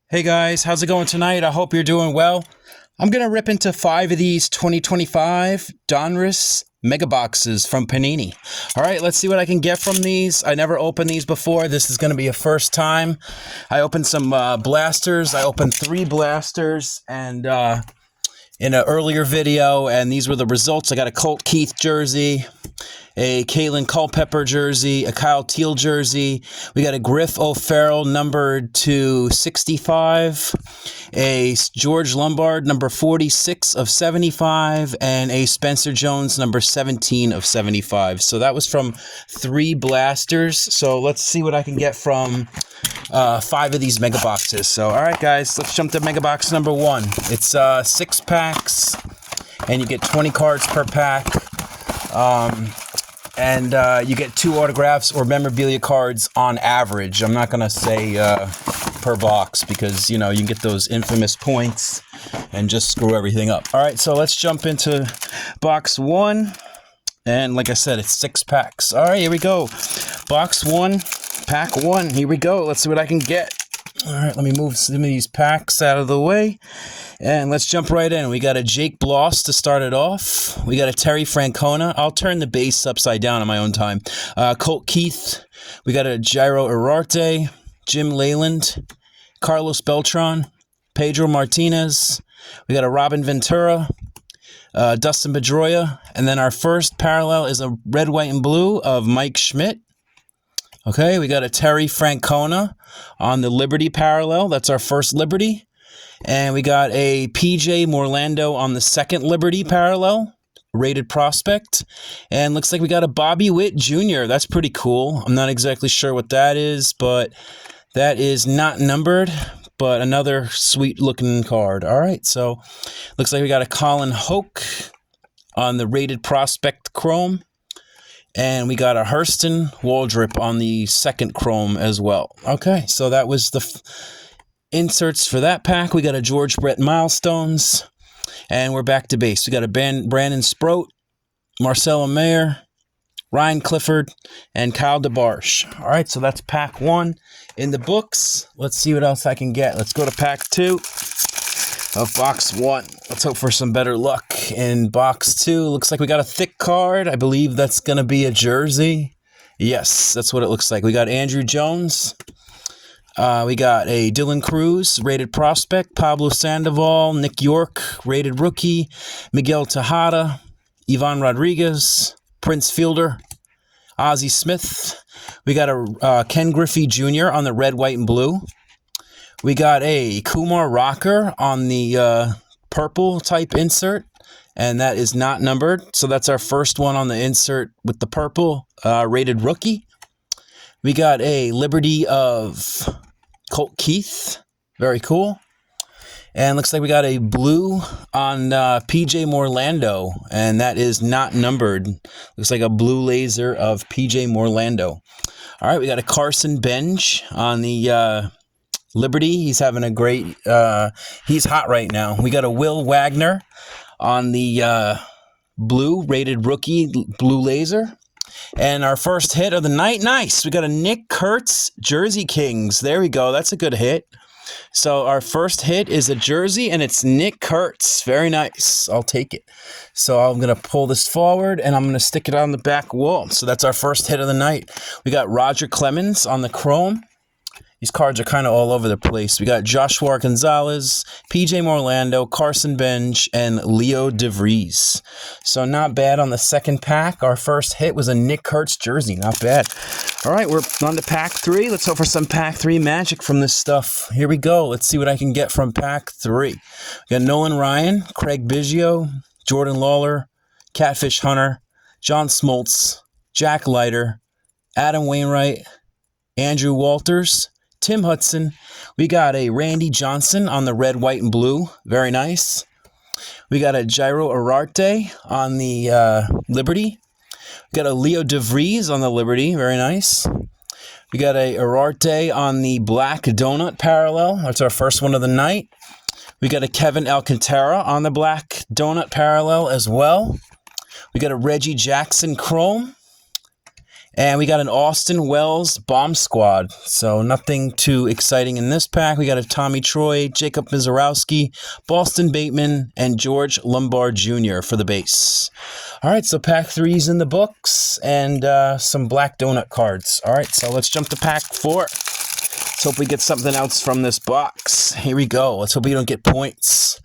Hey guys, how's it going tonight? I hope you're doing well. I'm going to rip into 5 of these 2025 Donruss Mega Boxes from Panini. All right, let's see what I can get from these. I never opened these before. This is going to be a first time. I opened some blasters. I opened 3 blasters and in an earlier video, and these were the results. I got a Colt Keith jersey, a Kalen Culpepper jersey, a Kyle Teal jersey. We got a Griff O'Farrell numbered to 65, a George Lombard number 46 of 75, and a Spencer Jones number 17 of 75. So that was from 3 blasters. So let's see what I can get from 5 of these mega boxes. So all right guys, let's jump to mega box number 1. It's 6 packs and you get 20 cards per pack. And you get 2 autographs or memorabilia cards on average. I'm not going to say per box because, you know, you can get those infamous points and just screw everything up. All right, so let's jump into box 1. And like I said, it's 6 packs. All right, here we go. Box 1, pack 1. Here we go. Let's see what I can get. All right, let me move some of these packs out of the way. And let's jump right in. We got a Jake Bloss to start it off. We got a Terry Francona. I'll turn the base upside down on my own time. Colt Keith. We got a Jairo Urarte. Jim Leyland. Carlos Beltran. Pedro Martinez. We got a Robin Ventura. Dustin Pedroia. And then our first parallel is a red, white, and blue of Mike Schmidt. Okay, we got a Terry Francona on the Liberty parallel. That's our first Liberty. And we got a PJ Morlando on the second Liberty parallel, rated prospect. And looks like we got a Bobby Witt Jr. That's pretty cool. I'm not exactly sure what that is, but that is not numbered, but another sweet looking card. All right, so looks like we got a Colin Hoke on the rated prospect chrome. And we got a Hurston Waldrip on the second chrome as well. Okay, so that was the inserts for that pack. We got a George Brett Milestones. And we're back to base. We got a Brandon Sproat, Marcelo Mayer, Ryan Clifford, and Kyle DeBarge. All right, so that's pack 1 in the books. Let's see what else I can get. Let's go to pack 2 of box 1. Let's hope for some better luck in box 2. Looks like we got a thick card. I believe that's going to be a jersey. Yes, that's what it looks like. We got Andrew Jones. We got a Dylan Cruz, rated prospect. Pablo Sandoval. Nick York, rated rookie. Miguel Tejada. Ivan Rodriguez. Prince Fielder. Ozzie Smith. We got a Ken Griffey Jr. on the red, white, and blue. We got a Kumar Rocker on the purple type insert, and that is not numbered. So that's our first one on the insert with the purple rated rookie. We got a Liberty of Colt Keith. Very cool. And looks like we got a blue on PJ Morlando, and that is not numbered. Looks like a blue laser of PJ Morlando. All right, we got a Carson Bench on the Liberty. He's having a great, he's hot right now. We got a Will Wagner on the blue rated rookie blue laser. And our first hit of the night, nice. We got a Nick Kurtz Jersey Kings. There we go. That's a good hit. So our first hit is a jersey, and it's Nick Kurtz. Very nice. I'll take it. So I'm going to pull this forward, and I'm going to stick it on the back wall. So that's our first hit of the night. We got Roger Clemens on the chrome. These cards are kind of all over the place. We got Joshua Gonzalez, PJ Morlando, Carson Bench, and Leo DeVries. So not bad on the second pack. Our first hit was a Nick Kurtz jersey. Not bad. All right, we're on to pack 3. Let's hope for some pack 3 magic from this stuff. Here we go. Let's see what I can get from pack 3. We got Nolan Ryan, Craig Biggio, Jordan Lawler, Catfish Hunter, John Smoltz, Jack Leiter, Adam Wainwright, Andrew Walters, Tim Hudson. We got a Randy Johnson on the red, white, and blue. Very nice. We got a Jairo Urarte on the Liberty. We got a Leo DeVries on the Liberty. Very nice. We got a Urarte on the black donut parallel. That's our first one of the night. We got a Kevin Alcantara on the black donut parallel as well. We got a Reggie Jackson chrome. And we got an Austin Wells Bomb Squad. So nothing too exciting in this pack. We got a Tommy Troy, Jacob Mizorowski, Boston Bateman, and George Lombard Jr. for the base. All right, so pack 3's in the books, and some black donut cards. All right, so let's jump to pack 4. Let's hope we get something else from this box. Here we go. Let's hope we don't get points.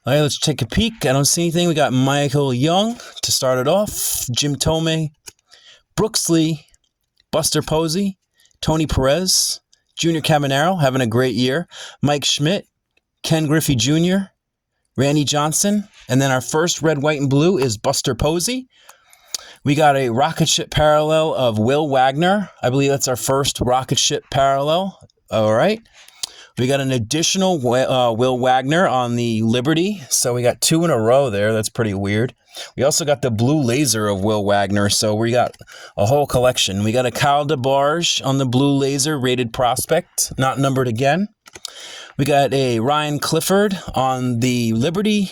All right, let's take a peek. I don't see anything. We got Michael Young to start it off, Jim Thome, Brooks Lee, Buster Posey, Tony Perez, Junior Caminero, having a great year, Mike Schmidt, Ken Griffey Jr., Randy Johnson, and then our first red, white, and blue is Buster Posey. We got a rocket ship parallel of Will Wagner. I believe that's our first rocket ship parallel. All right. We got an additional Will Wagner on the Liberty. So we got 2 in a row there. That's pretty weird. We also got the blue laser of Will Wagner. So we got a whole collection. We got a Kyle DeBarge on the blue laser rated prospect, not numbered again. We got a Ryan Clifford on the Liberty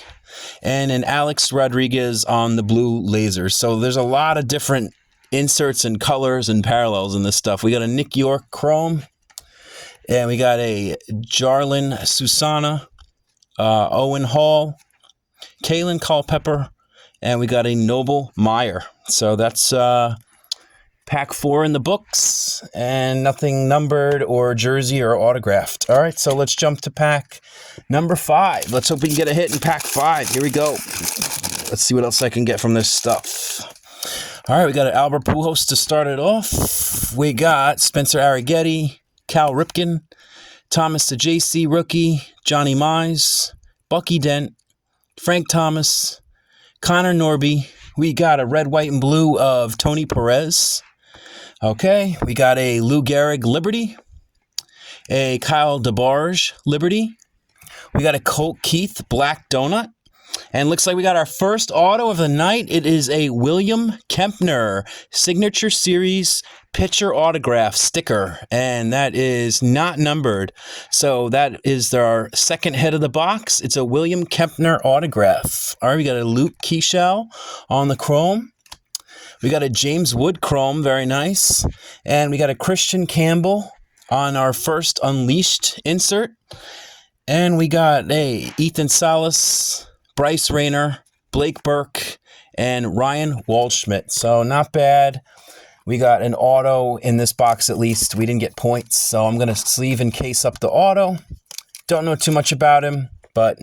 and an Alex Rodriguez on the blue laser. So there's a lot of different inserts and colors and parallels in this stuff. We got a Nick York Chrome, and we got a Jarlin Susana, Owen Hall, Kalen Culpepper, and we got a Noble Meyer. So that's pack 4 in the books, and nothing numbered or jersey or autographed. All right, so let's jump to pack number 5. Let's hope we can get a hit in pack 5. Here we go. Let's see what else I can get from this stuff. All right, we got an Albert Pujols to start it off. We got Spencer Arrighetti, Cal Ripken, Thomas the JC rookie, Johnny Mize, Bucky Dent, Frank Thomas, Connor Norby. We got a red, white, and blue of Tony Perez. Okay, we got a Lou Gehrig Liberty, a Kyle DeBarge Liberty. We got a Colt Keith Black Donut. And looks like we got our first auto of the night. It is a William Kempner Signature Series pitcher autograph sticker. And that is not numbered. So that is our second hit of the box. It's a William Kempner autograph. All right, we got a Luke Keeschel on the chrome. We got a James Wood Chrome, very nice. And we got a Christian Campbell on our first Unleashed insert. And we got a Ethan Salas, Bryce Rayner, Blake Burke, and Ryan Waldschmidt. So not bad. We got an auto in this box at least. We didn't get points, so I'm going to sleeve and case up the auto. Don't know too much about him, but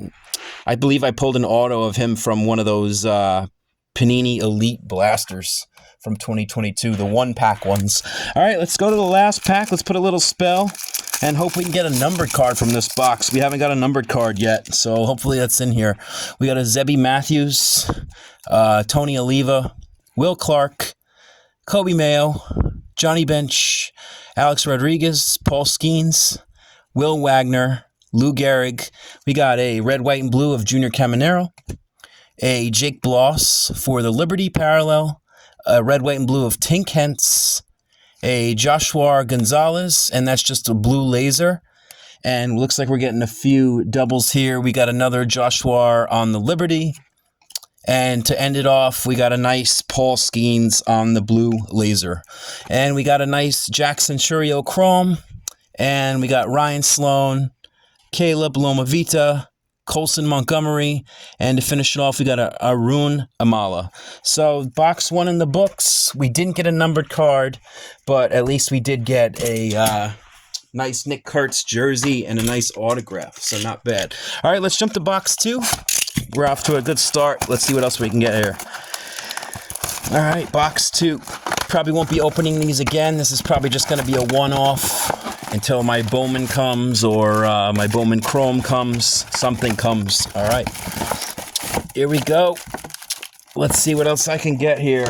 I believe I pulled an auto of him from one of those Panini Elite Blasters from 2022, the one-pack ones. All right, let's go to the last pack. Let's put a little spell and hope we can get a numbered card from this box. We haven't got a numbered card yet, so hopefully that's in here. We got a Zebby Matthews, Tony Oliva, Will Clark, Kobe Mayo, Johnny Bench, Alex Rodriguez, Paul Skeens, Will Wagner, Lou Gehrig. We got a red, white, and blue of Junior Caminero, a Jake Bloss for the Liberty parallel, a red, white, and blue of Tink Hentz, a Joshua Gonzalez, and that's just a blue laser. And looks like we're getting a few doubles here. We got another Joshua on the Liberty. And to end it off, we got a nice Paul Skeens on the blue laser. And we got a nice Jackson Churio Chrome. And we got Ryan Sloan, Caleb Lomavita, Colson Montgomery, and to finish it off, we got a Arun Amala. So box 1 in the books. We didn't get a numbered card, but at least we did get a nice Nick Kurtz jersey and a nice autograph. So not bad. All right, let's jump to box 2. We're off to a good start. Let's see what else we can get here. All right, box 2. Probably won't be opening these again. This is probably just going to be a one-off until my Bowman comes or my Bowman Chrome comes. Something comes. All right. Here we go. Let's see what else I can get here.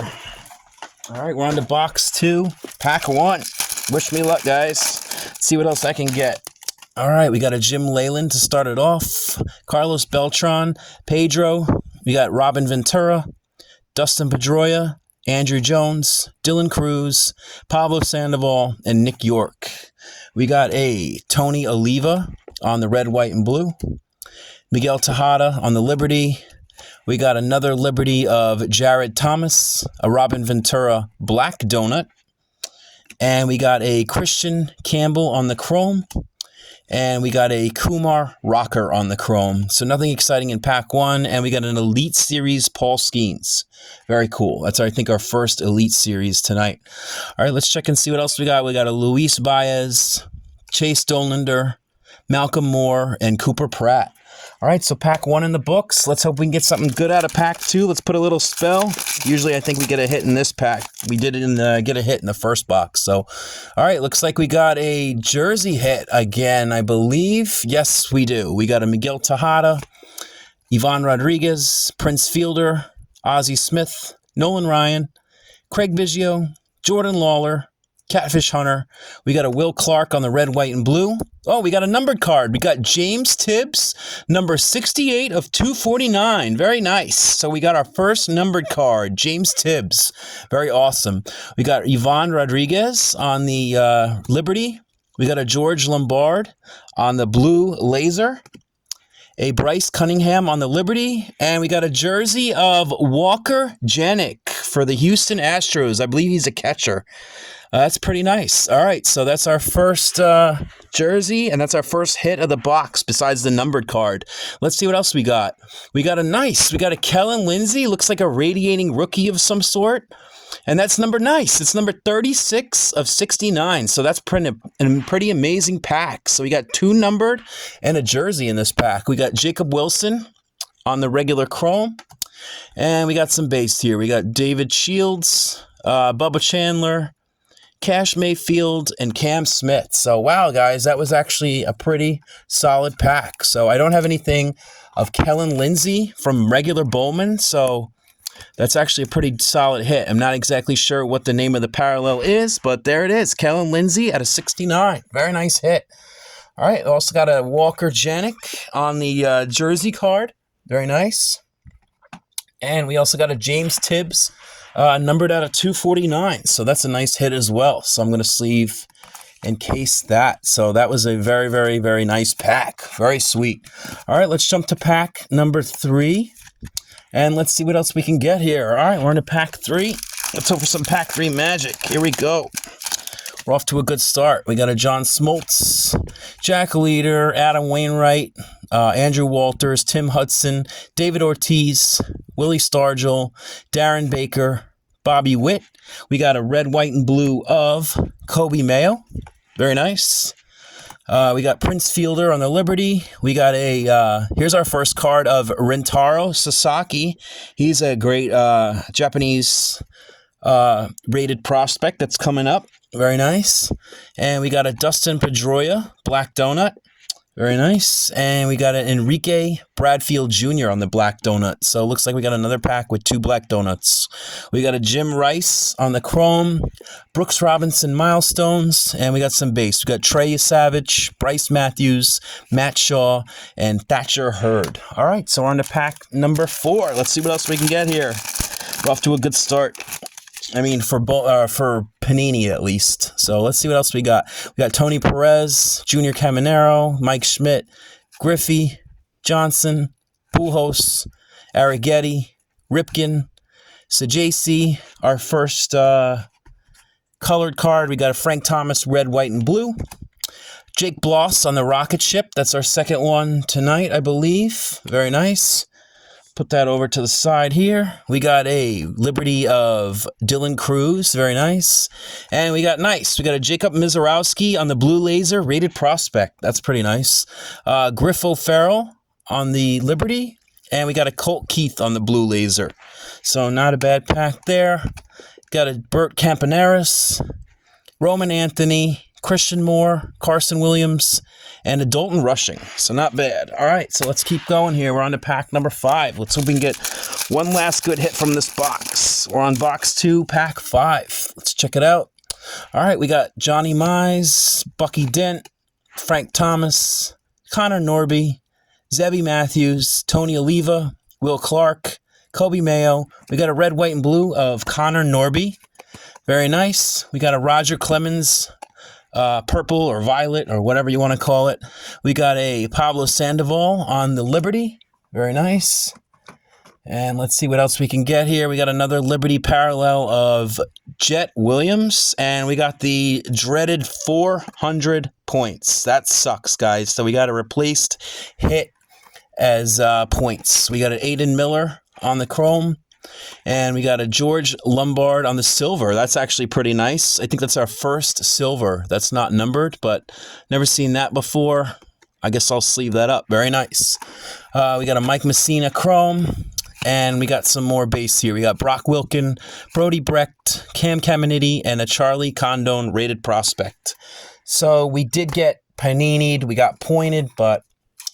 All right, we're on to box 2, pack 1. Wish me luck, guys. Let's see what else I can get. All right, we got a Jim Leyland to start it off. Carlos Beltran, Pedro. We got Robin Ventura, Dustin Pedroia, Andrew Jones, Dylan Cruz, Pablo Sandoval, and Nick York. We got a Tony Oliva on the red, white, and blue. Miguel Tejada on the Liberty. We got another Liberty of Jared Thomas, a Robin Ventura Black Donut. And we got a Christian Campbell on the chrome. And we got a Kumar Rocker on the chrome. So nothing exciting in pack 1. And we got an Elite Series Paul Skeens. Very cool. That's, I think, our first Elite Series tonight. All right, let's check and see what else we got. We got a Luis Baez, Chase Dollander, Malcolm Moore, and Cooper Pratt. All right, so pack 1 in the books. Let's hope we can get something good out of pack 2. Let's put a little spell. Usually I think we get a hit in this pack. We didn't get a hit in the first box. So, all right, looks like we got a jersey hit again, I believe. Yes, we do. We got a Miguel Tejada, Ivan Rodriguez, Prince Fielder, Ozzie Smith, Nolan Ryan, Craig Biggio, Jordan Lawler, Catfish Hunter. We got a Will Clark on the red, white, and blue. Oh, we got a numbered card. We got James Tibbs, number 68 of 249. Very nice. So we got our first numbered card, James Tibbs. Very awesome. We got Ivan Rodriguez on the Liberty. We got a George Lombard on the blue laser. A Bryce Cunningham on the Liberty, and we got a jersey of Walker Janik for the Houston Astros. I believe he's a catcher. That's pretty nice. All right, so that's our first jersey, and that's our first hit of the box besides the numbered card. Let's see what else we got. We got a Kellen Lindsey, looks like a radiating rookie of some sort. And that's number nice. It's number 36 of 69. So that's a pretty amazing pack. So we got 2 numbered and a jersey in this pack. We got Jacob Wilson on the regular chrome. And we got some base here. We got David Shields, Bubba Chandler, Cash Mayfield, and Cam Smith. So, wow, guys, that was actually a pretty solid pack. So I don't have anything of Kellen Lindsey from regular Bowman. So that's actually a pretty solid hit. I'm not exactly sure what the name of the parallel is, but there it is. Kellen Lindsey at a 69. Very nice hit. All right, also got a Walker Janik on the jersey card. Very nice. And we also got a James Tibbs numbered out of 249. So that's a nice hit as well. So I'm going to sleeve and case that. So that was a very, very, very nice pack. Very sweet. All right, let's jump to pack number 3. And let's see what else we can get here. All right, we're into pack 3. Let's hope for some pack 3 magic. Here we go. We're off to a good start. We got a John Smoltz, Jack Leader, Adam Wainwright, Andrew Walters, Tim Hudson, David Ortiz, Willie Stargell, Darren Baker, Bobby Witt. We got a red, white, and blue of Kobe Mayo. Very nice. We got Prince Fielder on the Liberty. We got here's our first card of Rintaro Sasaki. He's a great Japanese rated prospect that's coming up. Very nice. And we got a Dustin Pedroia, Black Donut. Very nice. And we got an Enrique Bradfield Jr. on the Black Donut. So it looks like we got another pack with 2 Black Donuts. We got a Jim Rice on the Chrome, Brooks Robinson Milestones, and we got some base. We got Trey Savage, Bryce Matthews, Matt Shaw, and Thatcher Hurd. All right, so we're on to pack number 4. Let's see what else we can get here. We're off to a good start. I mean, for Panini at least. So let's see what else we got. We got Tony Perez, Junior Caminero, Mike Schmidt, Griffey, Johnson, Pujols, Arrighetti, Ripken, Sajaci. Our first colored card, we got a Frank Thomas, red, white, and blue. Jake Bloss on the rocket ship. That's our second one tonight, I believe. Very nice. Put that over to the side here. We got a Liberty of Dylan Cruz. Very nice. And we got We got a Jacob Mizorowski on the blue laser, rated prospect. That's pretty nice. Griff O'Farrell on the Liberty. And we got a Colt Keith on the blue laser. So not a bad pack there. Got a Bert Campaneris, Roman Anthony, Christian Moore, Carson Williams, and a Dalton Rushing. So not bad. All right, so let's keep going here. We're on to pack number 5. Let's hope we can get one last good hit from this box. We're on box 2, pack 5. Let's check it out. All right, we got Johnny Mize, Bucky Dent, Frank Thomas, Connor Norby, Zebby Matthews, Tony Oliva, Will Clark, Kobe Mayo. We got a red, white, and blue of Connor Norby. Very nice. We got a Roger Clemens, purple or violet or whatever you want to call it. We got a Pablo Sandoval on the Liberty. Very nice. And let's see what else we can get here. We got another Liberty parallel of Jet Williams, and we got the dreaded 400 points. That sucks, guys. So we got a replaced hit as points. We got an Aiden Miller on the chrome, and we got a George Lombard on the silver. That's actually pretty nice. I think that's our first silver that's not numbered, but never seen that before. I guess I'll sleeve that up. Very nice. We got a Mike Messina chrome. And we got some more base here. We got Brock Wilken, Brody Brecht, Cam Caminiti, and a Charlie Condon rated prospect. So we did get Panini'd. We got pointed, but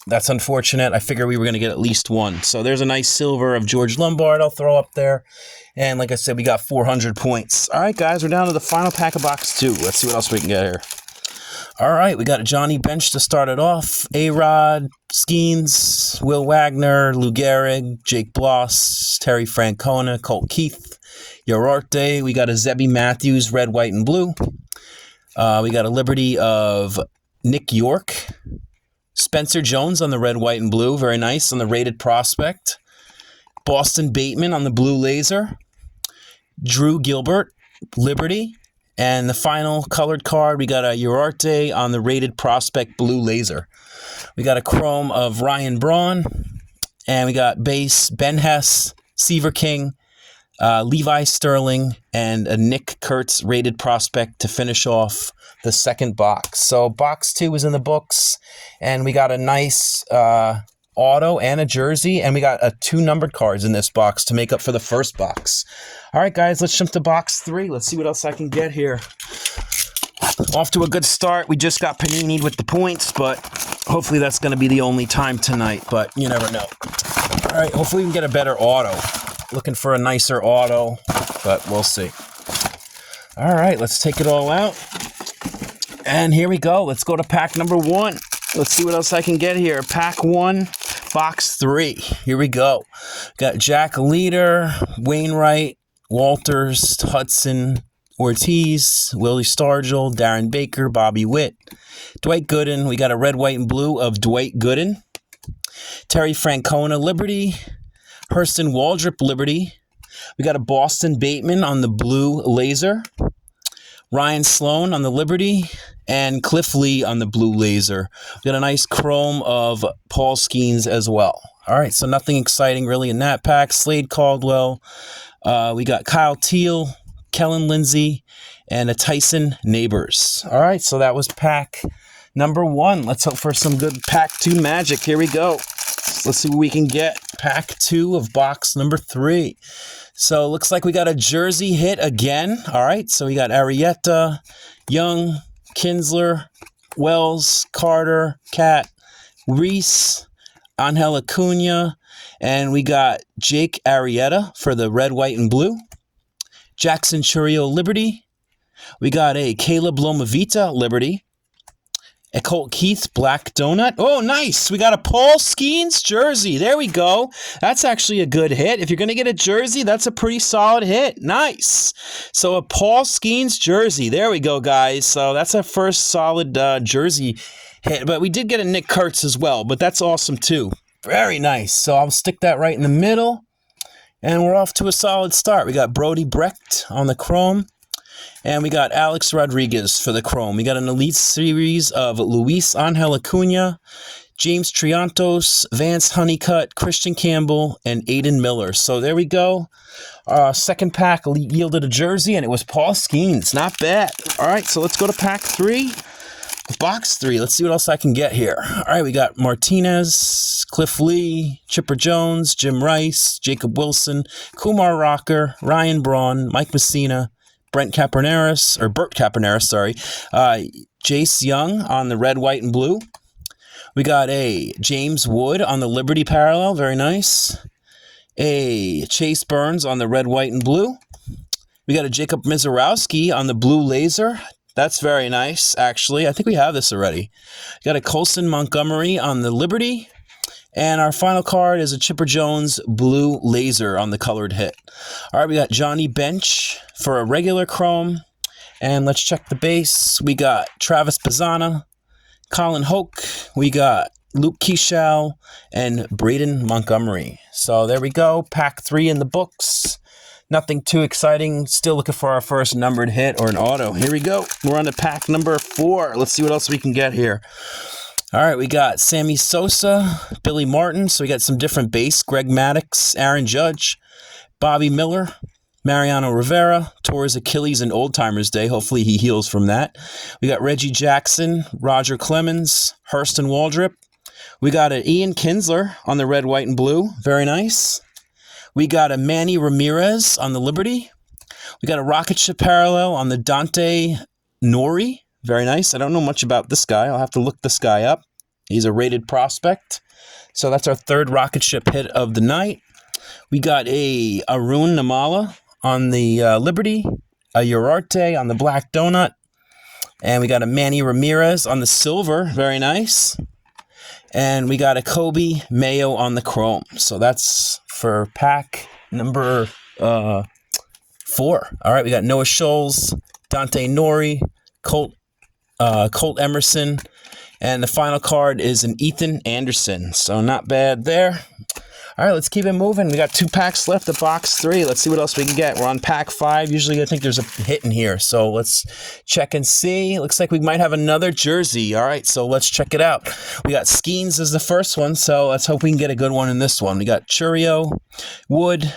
that's unfortunate. I figured we were going to get at least one. So there's a nice silver of George Lombard I'll throw up there. And like I said, we got 400 points. All right, guys, we're down to the final pack of box 2. Let's see what else we can get here. All right, we got a Johnny Bench to start it off. A-Rod, Skeens, Will Wagner, Lou Gehrig, Jake Bloss, Terry Francona, Colt Keith, Yorarte. We got a Zebby Matthews, red, white, and blue. We got a Liberty of Nick York. Spencer Jones on the red, white, and blue. Very nice on the rated prospect. Boston Bateman on the blue laser. Drew Gilbert, Liberty. And the final colored card, we got a Urarte on the rated prospect blue laser. We got a chrome of Ryan Braun. And we got base Ben Hess, Seaver King, Levi Sterling, and a Nick Kurtz rated prospect to finish off the second box. So box 2 is in the books. And we got a nice auto and a jersey. And we got 2 numbered cards in this box to make up for the first box. All right, guys, let's jump to box 3. Let's see what else I can get here. Off to a good start. We just got Panini'd with the points, but hopefully that's going to be the only time tonight, but you never know. All right, hopefully we can get a better auto. Looking for a nicer auto, but we'll see. All right, let's take it all out. And here we go. Let's go to pack number 1. Let's see what else I can get here. Pack 1, box 3. Here we go. Got Jack Leader, Wainwright, Walters, Hudson, Ortiz, Willie Stargell, Darren Baker, Bobby Witt, Dwight Gooden. We got a red, white, and blue of Dwight Gooden. Terry Francona, Liberty. Hurston Waldrop, Liberty. We got a Boston Bateman on the blue laser. Ryan Sloan on the Liberty. And Cliff Lee on the blue laser. We got a nice chrome of Paul Skeens as well. All right, so nothing exciting really in that pack. Slade Caldwell. We got Kyle Teal, Kellen Lindsay, and a Tyson Neighbors. All right, so that was pack number 1. Let's hope for some good pack 2 magic. Here we go. Let's see what we can get. Pack 2 of box number 3. So looks like we got a jersey hit again. All right, so we got Arrieta, Young, Kinsler, Wells, Carter, Cat, Reese, Angel Acuna, and we got Jake Arrieta for the red, white, and blue. Jackson Churio, Liberty. We got a Caleb Lomavita, Liberty. A Colt Keith, Black Donut. Oh, nice. We got a Paul Skeens jersey. There we go. That's actually a good hit. If you're going to get a jersey, that's a pretty solid hit. Nice. So a Paul Skeens jersey. There we go, guys. So that's our first solid jersey hit. But we did get a Nick Kurtz as well, but that's awesome too. Very nice. So I'll stick that right in the middle. And we're off to a solid start. We got Brody Brecht on the chrome. And we got Alex Rodriguez for the chrome. We got an elite series of Luis Angel Acuna, James Triantos, Vance Honeycutt, Christian Campbell, and Aiden Miller. So there we go. Second pack yielded a jersey, and it was Paul Skeens. Not bad. All right, so let's go to pack 3. Box 3. Let's see what else I can get here. All right, we got Martinez, Cliff Lee, Chipper Jones, Jim Rice, Jacob Wilson, Kumar Rocker, Ryan Braun, Mike Messina, Bert Capernaris, sorry. Jace Young on the red, white, and blue. We got a James Wood on the Liberty parallel. Very nice. A Chase Burns on the red, white, and blue. We got a Jacob Mizorowski on the blue laser. That's very nice, actually. I think we have this already. We got a Colson Montgomery on the Liberty. And our final card is a Chipper Jones blue laser on the colored hit. All right, we got Johnny Bench for a regular chrome. And let's check the base. We got Travis Pizzana, Colin Hoke. We got Luke Keeschall, and Braden Montgomery. So there we go. Pack 3 in the books. Nothing too exciting. Still looking for our first numbered hit or an auto. Here we go. We're on to pack number 4. Let's see what else we can get here. All right, we got Sammy Sosa, Billy Martin. So we got some different base. Greg Maddux, Aaron Judge, Bobby Miller, Mariano Rivera, tore his Achilles in Old Timers Day. Hopefully he heals from that. We got Reggie Jackson, Roger Clemens, Hurston Waldrop. We got an Ian Kinsler on the red, white, and blue. Very nice. We got a Manny Ramirez on the Liberty. We got a Rocket Ship parallel on the Dante Nori. Very nice. I don't know much about this guy. I'll have to look this guy up. He's a rated prospect. So that's our third Rocket Ship hit of the night. We got a Arun Namala on the Liberty, a Urarte on the Black Donut, and we got a Manny Ramirez on the Silver. Very nice. And we got a Kobe Mayo on the Chrome. So that's for pack number 4. All right, we got Noah Scholes, Dante Nori, Colt Emerson, and the final card is an Ethan Anderson. So not bad there. All right, let's keep it moving. We got 2 packs left of box 3. Let's see what else we can get. We're on pack 5. Usually I think there's a hit in here. So let's check and see. Looks like we might have another jersey. All right, so let's check it out. We got Skeens as the first one, so let's hope we can get a good one in this one. We got Churio, Wood,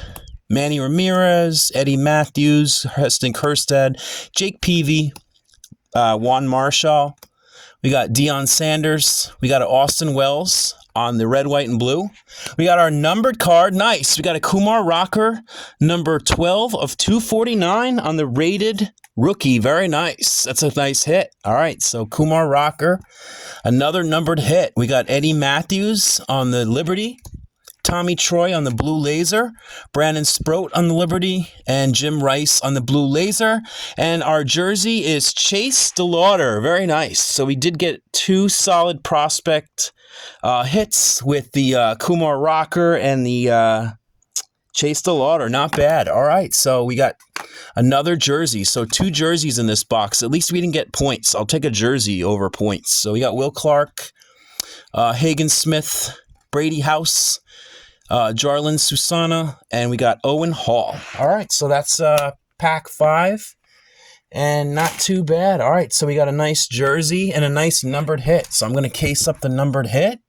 Manny Ramirez, Eddie Matthews, Heston Kjerstad, Jake Peavy, Juan Marshall. We got Deion Sanders. We got Austin Wells on the red, white, and blue. We got our numbered card. Nice. We got a Kumar Rocker, number 12 of 249 on the rated rookie. Very nice. That's a nice hit. All right, so Kumar Rocker, another numbered hit. We got Eddie Matthews on the Liberty, Tommy Troy on the Blue Laser, Brandon Sproat on the Liberty, and Jim Rice on the Blue Laser. And our jersey is Chase DeLauder. Very nice. So we did get 2 solid prospect hits with the Kumar Rocker and the Chase DeLauder. Not bad. All right, so we got another jersey. So 2 jerseys in this box. At least we didn't get points. I'll take a jersey over points. So we got Will Clark, Hagen Smith, Brady House, Jarlin Susana, and we got Owen Hall. All right, so that's pack 5. And not too bad. All right, so we got a nice jersey and a nice numbered hit. So I'm going to case up the numbered hit.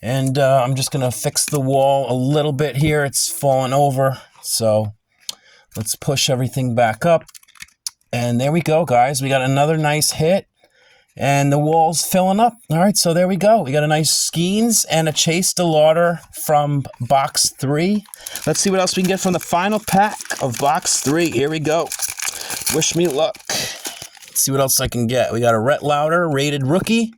And I'm just going to fix the wall a little bit here. It's fallen over. So let's push everything back up. And there we go, guys. We got another nice hit. And the wall's filling up. All right, so there we go. We got a nice Skeens and a Chase DeLauder from box 3. Let's see what else we can get from the final pack of box 3. Here we go. Wish me luck. Let's see what else I can get. We got a Rhett Lauder, rated rookie,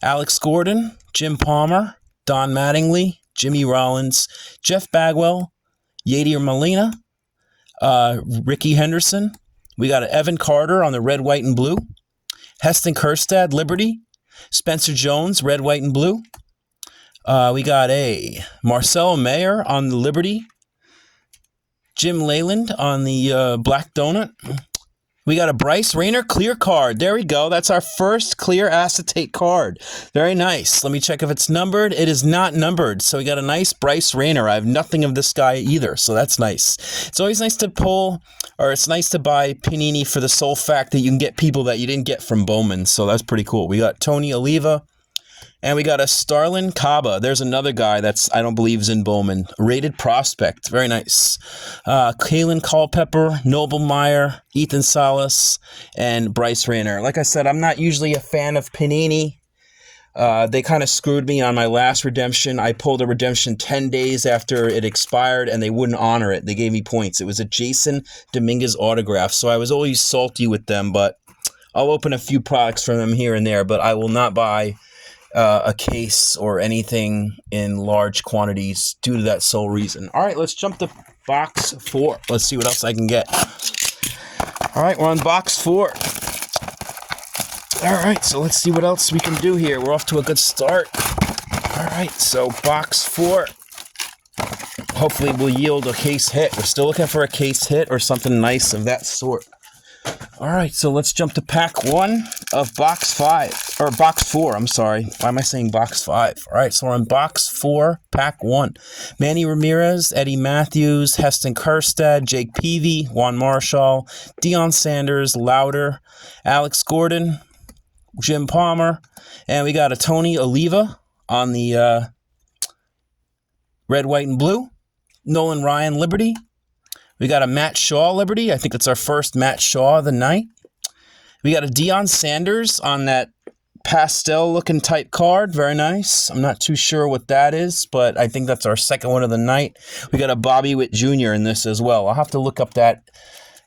Alex Gordon, Jim Palmer, Don Mattingly, Jimmy Rollins, Jeff Bagwell, Yadier Molina, Ricky Henderson. We got an Evan Carter on the red, white, and blue, Heston Kjerstad, Liberty, Spencer Jones, red, white, and blue. We got a Marcelo Mayer on the Liberty, Jim Leyland on the Black Donut. We got a Bryce Rayner clear card. There we go. That's our first clear acetate card. Very nice. Let me check if it's numbered. It is not numbered. So we got a nice Bryce Rayner. I have nothing of this guy either, so that's nice. It's always nice to pull, or it's nice to buy Panini for the sole fact that you can get people that you didn't get from Bowman, so that's pretty cool. We got Tony Oliva, and we got a Starlin Caba. There's another guy that's, I don't believe, is in Bowman. Rated prospect. Very nice. Kalen Culpepper, Noble Meyer, Ethan Salas, and Bryce Rayner. Like I said, I'm not usually a fan of Panini. They kind of screwed me on my last redemption. I pulled a redemption 10 days after it expired, and they wouldn't honor it. They gave me points. It was a Jason Dominguez autograph, so I was always salty with them, but I'll open a few products from them here and there, but I will not buy a case or anything in large quantities due to that sole reason. All right, let's jump to box 4. Let's see what else I can get. All right, we're on box 4. All right, so let's see what else we can do here. We're off to a good start. All right, so box 4. Hopefully we'll yield a case hit. We're still looking for a case hit or something nice of that sort. All right, so let's jump to pack 1. of box 5, or box 4, I'm sorry. Why am I saying box 5? All right, so we're on box 4, pack 1. Manny Ramirez, Eddie Matthews, Heston Kjerstad, Jake Peavy, Juan Marshall, Deion Sanders, Louder, Alex Gordon, Jim Palmer, and we got a Tony Oliva on the red, white, and blue. Nolan Ryan, Liberty. We got a Matt Shaw, Liberty. I think it's our first Matt Shaw of the night. We got a Deion Sanders on that pastel-looking type card. Very nice. I'm not too sure what that is, but I think that's our second one of the night. We got a Bobby Witt Jr. in this as well. I'll have to look up that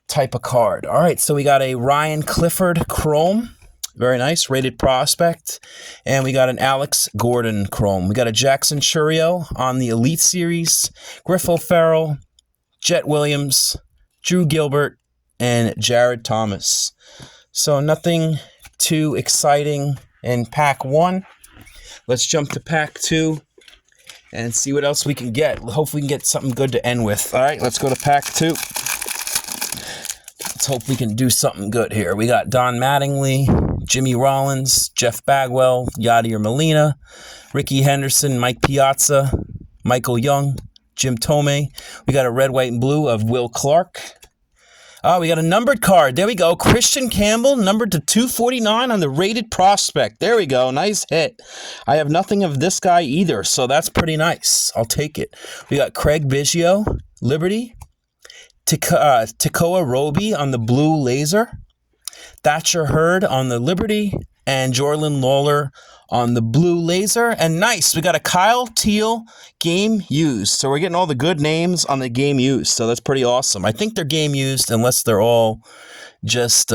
type of card. All right, so we got a Ryan Clifford Chrome. Very nice. Rated prospect. And we got an Alex Gordon Chrome. We got a Jackson Churio on the Elite Series. Griff O'Farrell, Jet Williams, Drew Gilbert, and Jared Thomas. So nothing too exciting in pack 1. Let's jump to pack 2 and see what else we can get. Hopefully we can get something good to end with. All right, let's go to pack 2. Let's hope we can do something good here. We got Don Mattingly, Jimmy Rollins, Jeff Bagwell, Yadier Molina, Ricky Henderson, Mike Piazza, Michael Young, Jim Thome. We got a red, white, and blue of Will Clark. Oh, we got a numbered card. There we go. Christian Campbell, numbered to 249 on the rated prospect. There we go. Nice hit. I have nothing of this guy either, so that's pretty nice. I'll take it. We got Craig Biggio, Liberty. Tekoa Roby on the blue laser. Thatcher Hurd on the Liberty. And Jordan Lawler on the blue laser. And nice, we got a Kyle Teal game used. So we're getting all the good names on the game used. So that's pretty awesome. I think they're game used unless they're all just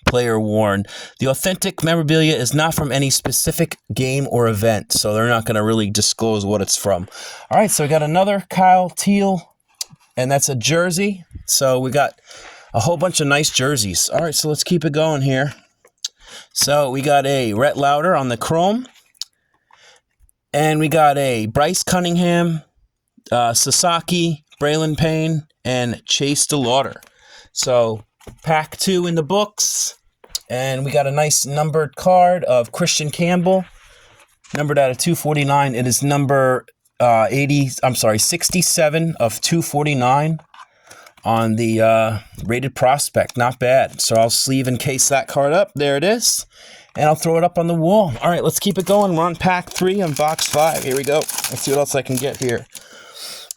player worn. The authentic memorabilia is not from any specific game or event. So they're not going to really disclose what it's from. All right, so we got another Kyle Teal. And that's a jersey. So we got a whole bunch of nice jerseys. All right, so let's keep it going here. So we got a Rhett Lauder on the chrome. And we got a Bryce Cunningham, Sasaki, Braylon Payne, and Chase DeLauder. So pack 2 in the books. And we got a nice numbered card of Christian Campbell. Numbered out of 249. It is number 67 of 249 on the rated prospect. Not bad. So I'll sleeve and case that card up. There it is. And I'll throw it up on the wall. All right, let's keep it going. We're on pack 3 on box 5. Here we go. Let's see what else I can get here.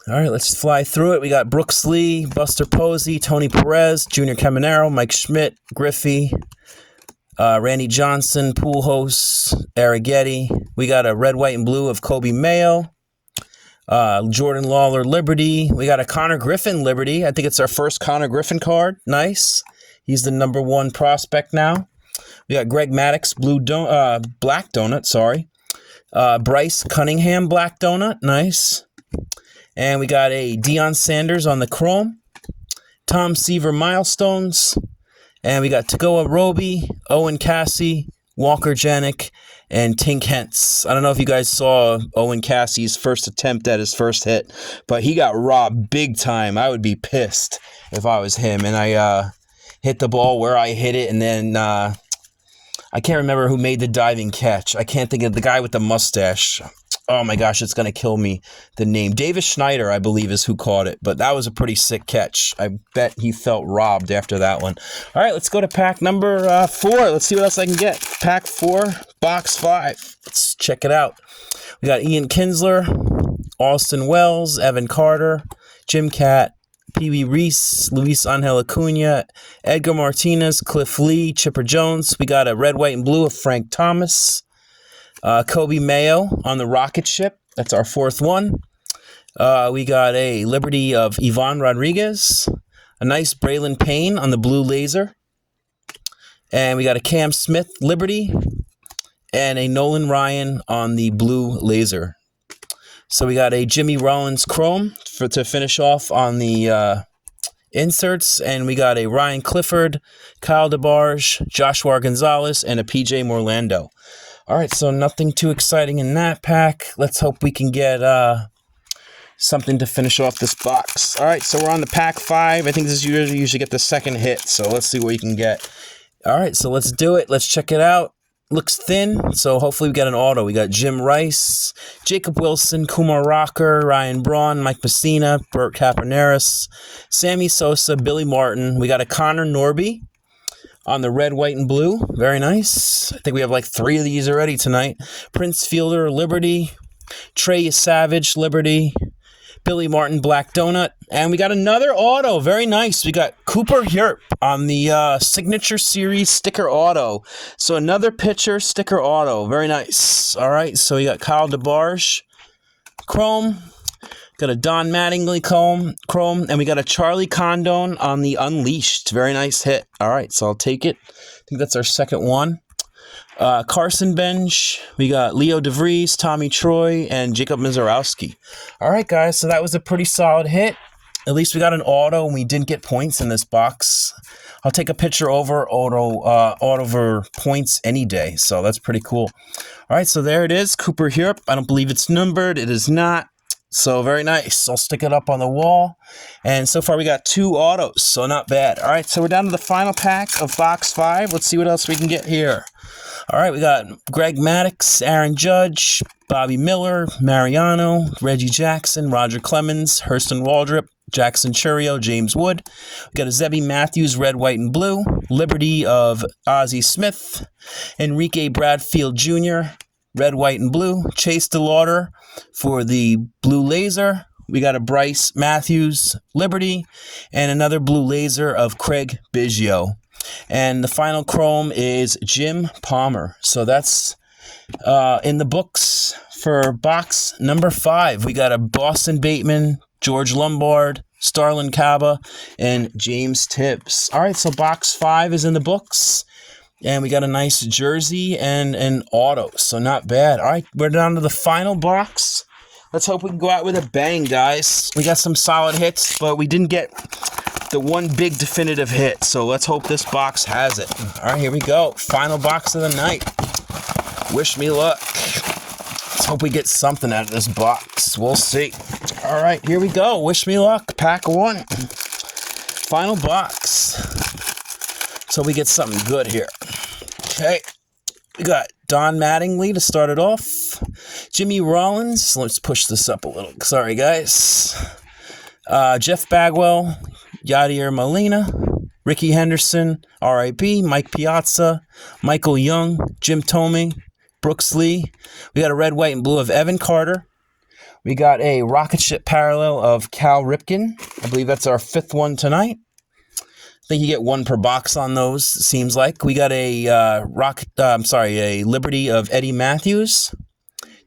All right, let's fly through it. We got Brooks Lee, Buster Posey, Tony Perez, Junior Caminero, Mike Schmidt, Griffey, Randy Johnson, Pujols, Arrighetti. We got a red, white, and blue of Kobe Mayo. Jordan Lawler, Liberty. We got a Connor Griffin, Liberty. I think it's our first Connor Griffin card. Nice. He's the number 1 prospect now. We got Greg Maddux, black donut, sorry. Bryce Cunningham, black donut. Nice. And we got a Deion Sanders on the chrome. Tom Seaver milestones. And we got Tekoa Roby, Owen Cassie, Walker Janik, and Tink Hentz. I don't know if you guys saw Owen Cassie's first attempt at his first hit, but he got robbed big time. I would be pissed if I was him. And I hit the ball where I hit it, and then I can't remember who made the diving catch. I can't think of the guy with the mustache. Oh my gosh, it's going to kill me. The name. Davis Schneider, I believe, is who caught it. But that was a pretty sick catch. I bet he felt robbed after that one. All right, let's go to pack number 4. Let's see what else I can get. Pack 4, box 5. Let's check it out. We got Ian Kinsler, Austin Wells, Evan Carter, Jim Catt, Pee Wee Reese, Luis Angel Acuna, Edgar Martinez, Cliff Lee, Chipper Jones. We got a red, white, and blue of Frank Thomas. Kobe Mayo on the rocket ship. That's our 4th one. We got a Liberty of Ivan Rodriguez. A nice Braylon Payne on the blue laser. And we got a Cam Smith Liberty. And a Nolan Ryan on the blue laser. So we got a Jimmy Rollins Chrome to finish off on the inserts. And we got a Ryan Clifford, Kyle DeBarge, Joshua Gonzalez, and a PJ Morlando. All right, so nothing too exciting in that pack. Let's hope we can get something to finish off this box. All right, so we're on the pack 5. I think this is usually get the second hit, so let's see what we can get. All right, so let's do it. Let's check it out. Looks thin, so hopefully we got an auto. We got Jim Rice, Jacob Wilson, Kumar Rocker, Ryan Braun, Mike Messina, Bert Capernaris, Sammy Sosa, Billy Martin. We got a Connor Norby on the red, white, and blue. Very nice. I think we have like 3 of these already tonight. Prince Fielder, Liberty. Trey Savage, Liberty. Billy Martin, Black Donut. And we got another auto. Very nice. We got Cooper Hierp on the Signature Series sticker auto. So another pitcher sticker auto. Very nice. All right, so we got Kyle DeBarge, Chrome. Got a Don Mattingly Chrome. And we got a Charlie Condon on the Unleashed. Very nice hit. All right, so I'll take it. I think that's our second one. Carson Bench, we got Leo DeVries, Tommy Troy, and Jacob Mizorowski. All right, guys, so that was a pretty solid hit. At least we got an auto, and we didn't get points in this box. I'll take a picture over auto over points any day, so that's pretty cool. All right, so there it is, Cooper Hierp. I don't believe it's numbered. It is not. So very nice. I'll stick it up on the wall. And so far we got 2 autos, so not bad. All right, so we're down to the final pack of box 5. Let's see what else we can get here. All right, we got Greg Maddux, Aaron Judge, Bobby Miller, Mariano, Reggie Jackson, Roger Clemens, Hurston Waldrop, Jackson Churio, James Wood. We got a Zebby Matthews, red, white, and blue. Liberty of Ozzie Smith, Enrique Bradfield Jr., red, white, and blue. Chase DeLauder for the blue laser. We got a Bryce Matthews, Liberty, and another blue laser of Craig Biggio. And the final chrome is Jim Palmer. So that's in the books for box number 5. We got a Boston Bateman, George Lombard, Starlin Caba, and James Tibbs. All right, so box 5 is in the books. And we got a nice jersey and an auto. So not bad. All right, we're down to the final box. Let's hope we can go out with a bang, guys. We got some solid hits, but we didn't get the one big definitive hit. So let's hope this box has it. All right, here we go. Final box of the night. Wish me luck. Let's hope we get something out of this box. We'll see. All right, here we go. Wish me luck. Pack 1. Final box. So we get something good here. Okay. We got Don Mattingly to start it off. Jimmy Rollins. Let's push this up a little. Sorry, guys. Jeff Bagwell. Yadier Molina. Ricky Henderson. R.I.P. Mike Piazza. Michael Young. Jim Thome. Brooks Lee. We got a red, white, and blue of Evan Carter. We got a rocket ship parallel of Cal Ripken. I believe that's our 5th one tonight. I think you get 1 per box on those, it seems like. We got a a Liberty of Eddie Matthews.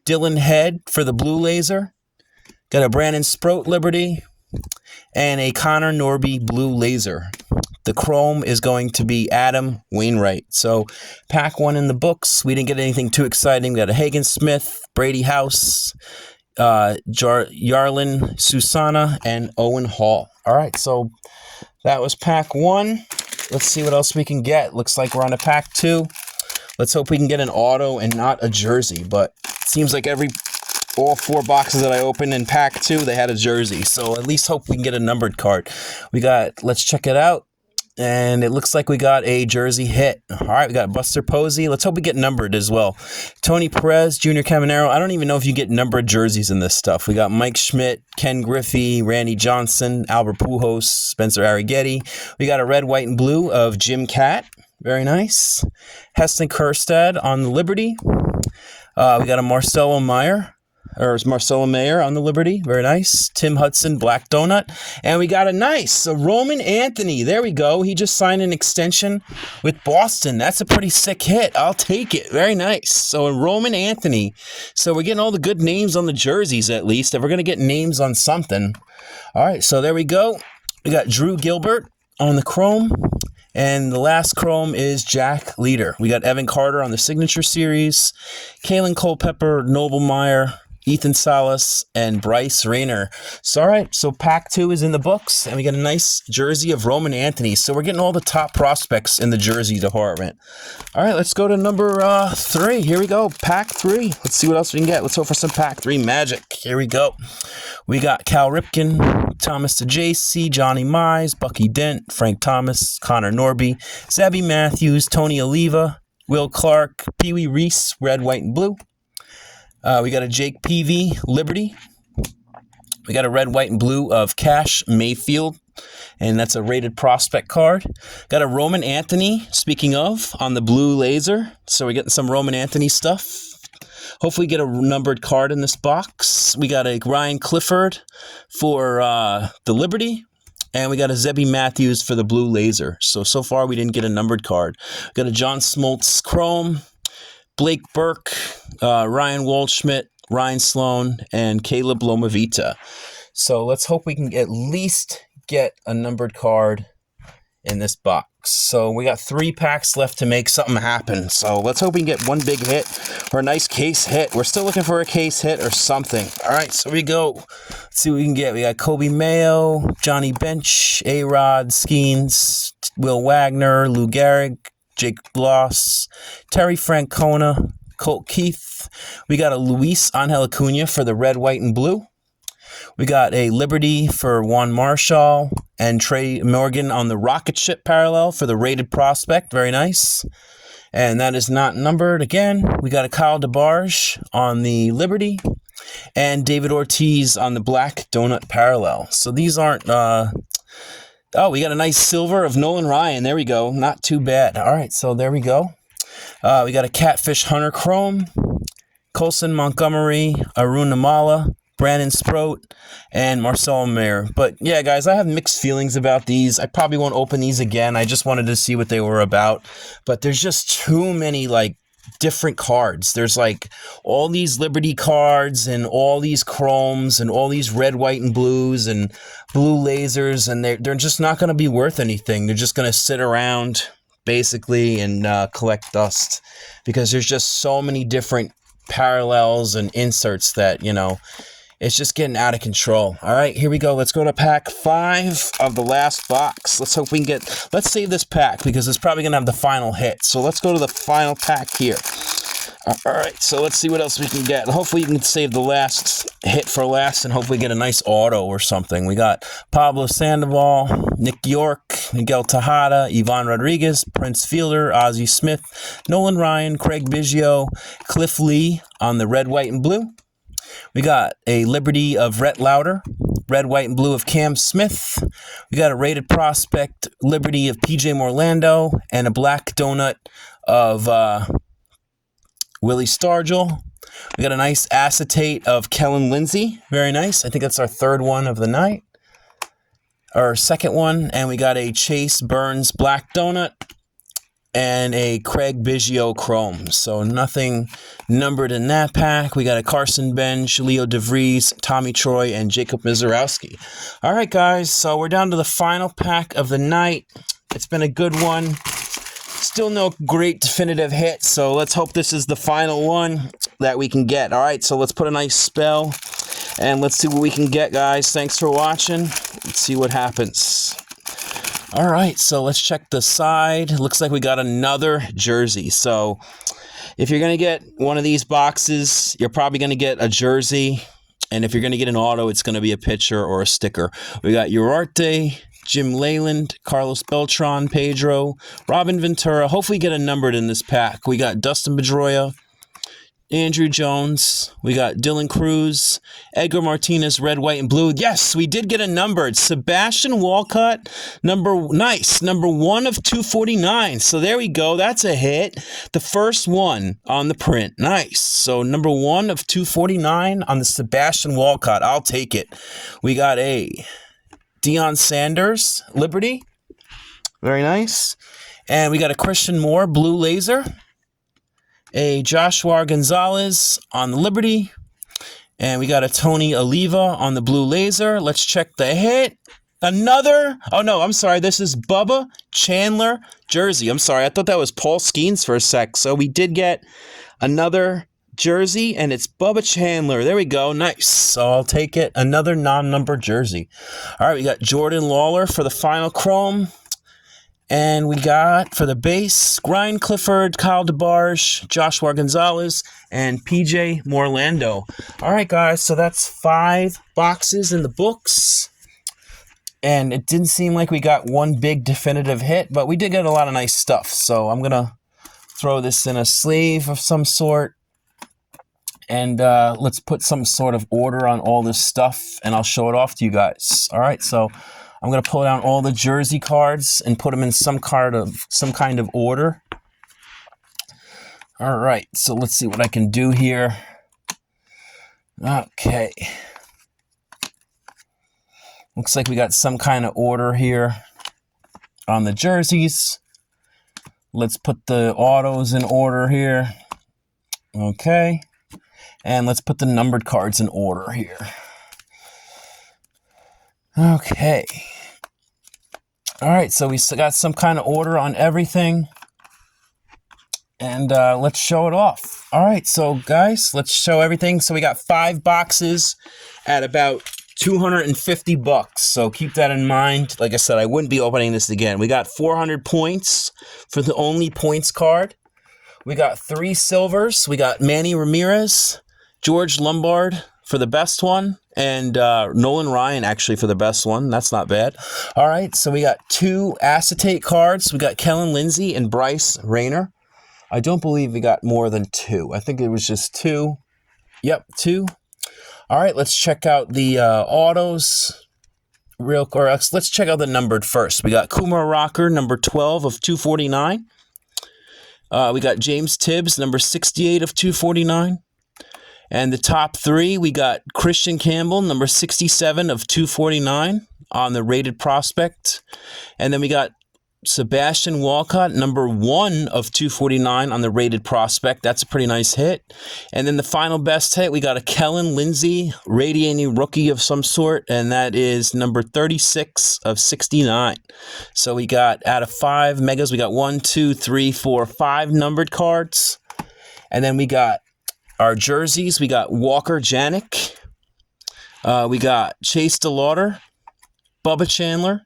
Dylan Head for the blue laser. Got a Brandon Sproat Liberty. And a Connor Norby blue laser. The chrome is going to be Adam Wainwright. So pack 1 in the books. We didn't get anything too exciting. We got a Hagen Smith, Brady House, Yarlin Susana, and Owen Hall. All right, so that was pack 1. Let's see what else we can get. Looks like we're on to pack 2. Let's hope we can get an auto and not a jersey. But it seems like all 4 boxes that I opened in pack 2, they had a jersey. So at least hope we can get a numbered card. Let's check it out. And it looks like we got a jersey hit. All right, we got Buster Posey. Let's hope we get numbered as well. Tony Perez, Junior Caminero. I don't even know if you get numbered jerseys in this stuff. We got Mike Schmidt, Ken Griffey, Randy Johnson, Albert Pujols, Spencer Arrighetti. We got a red, white, and blue of Jim Catt. Very nice. Heston Kjerstad on the Liberty. We got a Marcelo Mayer on the Liberty. Very nice. Tim Hudson, Black Donut. And we got a Roman Anthony. There we go. He just signed an extension with Boston. That's a pretty sick hit. I'll take it. Very nice. So a Roman Anthony. So we're getting all the good names on the jerseys at least. If we're going to get names on something. All right, so there we go. We got Drew Gilbert on the chrome. And the last chrome is Jack Leader. We got Evan Carter on the Signature Series. Kalen Culpepper, Noble Meyer, Ethan Salas, and Bryce Rayner. So, all right, so pack 2 is in the books, and we got a nice jersey of Roman Anthony. So we're getting all the top prospects in the jersey department. All right, let's go to number 3. Here we go, pack 3. Let's see what else we can get. Let's hope for some pack 3 magic. Here we go. We got Cal Ripken, Thomas DeJacy, Johnny Mize, Bucky Dent, Frank Thomas, Connor Norby, Zabby Matthews, Tony Oliva, Will Clark, Pee Wee Reese, red, white, and blue. We got a Jake Peavy, Liberty. We got a red, white, and blue of Cash Mayfield, and that's a rated prospect card. Got a Roman Anthony, speaking of, on the blue laser. So we're getting some Roman Anthony stuff. Hopefully get a numbered card in this box. We got a Ryan Clifford for the Liberty. And we got a Zebby Matthews for the blue laser. So far we didn't get a numbered card. Got a John Smoltz Chrome, Blake Burke, Ryan Waldschmidt, Ryan Sloan, and Caleb Lomavita. So let's hope we can at least get a numbered card in this box. So we got 3 packs left to make something happen. So let's hope we can get one big hit or a nice case hit. We're still looking for a case hit or something. All right, so we go. Let's see what we can get. We got Kobe Mayo, Johnny Bench, A-Rod, Skeens, Will Wagner, Lou Gehrig, Jake Bloss, Terry Francona, Colt Keith. We got a Luis Angel Acuna for the red, white, and blue. We got a Liberty for Juan Marshall and Trey Morgan on the rocket ship parallel for the rated prospect. Very nice. And that is not numbered again. We got a Kyle DeBarge on the Liberty and David Ortiz on the black donut parallel. So these aren't... Oh, we got a nice silver of Nolan Ryan. There we go. Not too bad. All right, so there we go. We got a Catfish Hunter Chrome, Colson Montgomery, Arun Namala, Brandon Sproat, and Marcel Mayer. But yeah, guys, I have mixed feelings about these. I probably won't open these again. I just wanted to see what they were about. But there's just too many, like, different cards. There's like all these Liberty cards and all these chromes and all these red, white, and blues and blue lasers, and they're just not going to be worth anything. They're just going to sit around basically and collect dust because there's just so many different parallels and inserts that, you know, it's just getting out of control. All right, here we go. Let's go to pack 5 of the last box. Let's hope we can get... Let's save this pack because it's probably going to have the final hit. So let's go to the final pack here. All right, so let's see what else we can get. Hopefully you can save the last hit for last and hopefully get a nice auto or something. We got Pablo Sandoval, Nick York, Miguel Tejada, Ivan Rodriguez, Prince Fielder, Ozzie Smith, Nolan Ryan, Craig Biggio, Cliff Lee on the red, white, and blue. We got a Liberty of Rhett Lauder, red, white, and blue of Cam Smith. We got a rated prospect Liberty of PJ Morlando and a black donut of Willie Stargell. We got a nice acetate of Kellen Lindsay. Very nice. I think that's our 3rd one of the night. Our 2nd one. And we got a Chase Burns black donut and a Craig Biggio Chrome. So nothing numbered in that pack. We got a Carson Bench, Leo DeVries, Tommy Troy, and Jacob Mizorowski. All right, guys. So we're down to the final pack of the night. It's been a good one. Still no great definitive hit, so let's hope this is the final one that we can get. All right, so let's put a nice spell, and let's see what we can get, guys. Thanks for watching. Let's see what happens. All right, so let's check the side. Looks like we got another jersey. So if you're going to get one of these boxes, you're probably going to get a jersey, and if you're going to get an auto, it's going to be a picture or a sticker. We got Uriarte, Jim Leyland, Carlos Beltran, Pedro, Robin Ventura. Hopefully get a numbered in this pack. We got Dustin Pedroia, Andrew Jones. We got Dylan Cruz, Edgar Martinez, red, white, and blue. Yes, we did get a numbered. Sebastian Walcott, number 1 of 249. So there we go. That's a hit. The first one on the print. Nice. So number 1 of 249 on the Sebastian Walcott. I'll take it. We got a Deion Sanders, Liberty. Very nice. And we got a Christian Moore, blue laser. A Joshua Gonzalez on the Liberty. And we got a Tony Oliva on the blue laser. Let's check the hit. Another. Oh, no, I'm sorry. This is Bubba Chandler jersey. I'm sorry. I thought that was Paul Skeens for a sec. So we did get another jersey, and it's Bubba Chandler. There we go. Nice. So I'll take it. Another non-numbered jersey. All right, we got Jordan Lawler for the final chrome. And we got, for the base, Ryan Clifford, Kyle DeBarge, Joshua Gonzalez, and PJ Morlando. All right, guys, so that's 5 boxes in the books. And it didn't seem like we got one big definitive hit, but we did get a lot of nice stuff. So I'm going to throw this in a sleeve of some sort. And let's put some sort of order on all this stuff, and I'll show it off to you guys. All right, so I'm going to pull down all the jersey cards and put them in some kind of order. All right, so let's see what I can do here. Okay. Looks like we got some kind of order here on the jerseys. Let's put the autos in order here. Okay. And let's put the numbered cards in order here. Okay. All right, so we got some kind of order on everything. And let's show it off. All right, so guys, let's show everything. So we got 5 boxes at about $250. So keep that in mind. Like I said, I wouldn't be opening this again. We got 400 points for the only points card. We got 3 silvers. We got Manny Ramirez, George Lombard for the best one, and Nolan Ryan actually for the best one. That's not bad. All right, so we got 2 acetate cards. We got Kellen Lindsay and Bryce Rayner. I don't believe we got more than 2. I think it was just 2. Yep, 2. All right, let's check out the autos. Let's check out the numbered first. We got Kumar Rocker, number 12 of 249. We got James Tibbs, number 68 of 249. And the top 3, we got Christian Campbell, number 67 of 249 on the rated prospect. And then we got Sebastian Walcott, number 1 of 249 on the rated prospect. That's a pretty nice hit. And then the final best hit, we got a Kellen Lindsay, radiating rookie of some sort, and that is number 36 of 69. So we got, out of 5 megas, we got 1, 2, 3, 4, 5 numbered cards. And then we got our jerseys. We got Walker Janik. We got Chase DeLauder, Bubba Chandler,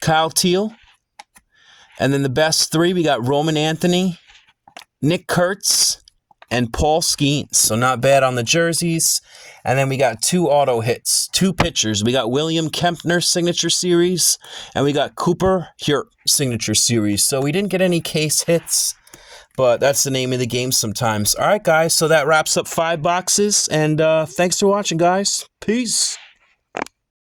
Kyle Teal. And then the best 3, we got Roman Anthony, Nick Kurtz, and Paul Skeens. So not bad on the jerseys. And then we got 2 auto hits, 2 pitchers. We got William Kempner Signature Series, and we got Cooper Hurt Signature Series. So we didn't get any case hits, but that's the name of the game sometimes. All right, guys, so that wraps up 5 boxes. And thanks for watching, guys. Peace.